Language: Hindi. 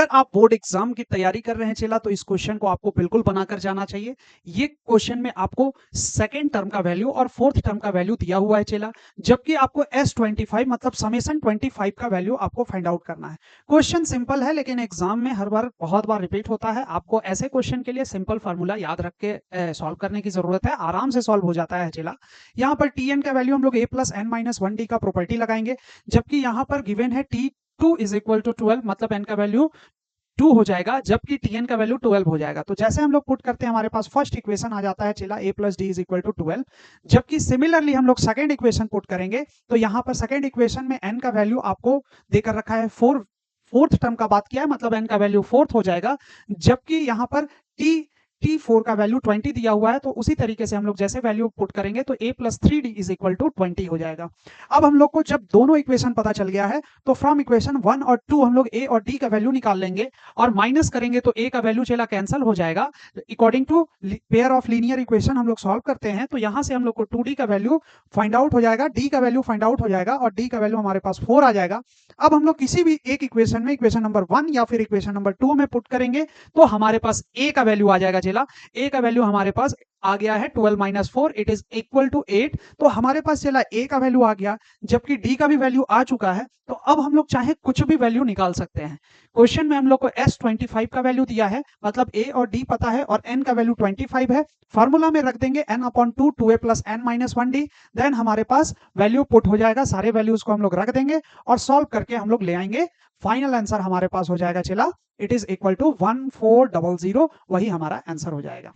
अगर आप बोर्ड एग्जाम की तैयारी कर रहे हैं चेला, तो इस क्वेश्चन को आपको बिल्कुल बनाकर जाना चाहिए। ये क्वेश्चन में आपको सेकंड टर्म का वैल्यू और फोर्थ टर्म का वैल्यू दिया हुआ है चेला, जबकि आपको S25 मतलब समेशन 25 का वैल्यू आपको फाइंड आउट करना है। क्वेश्चन सिंपल है, लेकिन एग्जाम में हर बार बहुत बार रिपीट होता है। आपको ऐसे क्वेश्चन के लिए सिंपल फार्मूला याद रख के सॉल्व करने की जरूरत है, आराम से सॉल्व हो जाता है चेला। यहाँ पर Tn का वैल्यू हम लोग a plus n minus 1d का प्रॉपर्टी लगाएंगे, जबकि यहाँ पर गिवन है T2 इज इक्वल टू 12, मतलब n का वैल्यू 2 हो जाएगा, जबकि Tn का वैल्यू 12 हो जाएगा। तो जैसे हम लोग पुट करते हैं, हमारे पास फर्स्ट इक्वेशन आ जाता है चला a plus D is equal to 12, जबकि सिमिलरली हम लोग सेकंड इक्वेशन पुट करेंगे, तो यहाँ पर सेकंड इक्वेशन में n का वैल्यू आपको देकर रखा है 4, फोर्थ टर्म का बात किया है, मतलब n का वैल्यू फोर्थ हो जाएगा, जबकि यहाँ पर T4 का वैल्यू 20 दिया हुआ है। तो उसी तरीके से हम लोग जैसे वैल्यू पुट करेंगे तो a plus 3d is equal to 20 हो जाएगा। अब हम लोग को जब दोनों इक्वेशन पता चल गया है, तो फ्रॉम इक्वेशन 1 और 2 हम लोग a और d का वैल्यू निकाल लेंगे, और माइनस करेंगे तो a का वैल्यू चला कैंसिल हो जाएगा। According to pair of linear equation हम लोग सॉल्व करते हैं, तो यहां से हम लोग को 2d का वैल्यू फाइंड आउट हो जाएगा, d का वैल्यू फाइंड आउट हो जाएगा, और d का वैल्यू हमारे पास 4 आ जाएगा। अब हम लोग किसी भी एक इक्वेशन में, इक्वेशन नंबर 1 या फिर इक्वेशन नंबर 2 में पुट करेंगे, तो हमारे पास a का वैल्यू आ जाएगा चला। a का वैल्यू हमारे पास आ गया है 12 minus 4, it is equal to 8। तो हमारे पास चला a का वैल्यू आ गया, जबकि d का भी वैल्यू आ चुका है। तो अब हम लोग चाहे कुछ भी वैल्यू निकाल सकते हैं। क्वेश्चन में हम लोग को S25 का वैल्यू दिया है, मतलब a और d पता है, और n का वैल्यू 25 है। फार्मूला में रख देंगे n upon 2 2a plus n minus 1d, then हमारे पास वैल्यू पुट हो जाएगा। सारे वैल्यूज को हम लोग रख देंगे और सॉल्व करके हम लोग ले आएंगे। फाइनल आंसर हमारे पास हो जाएगा चला, इट इज इक्वल टू 1400, वही हमारा आंसर हो जाएगा।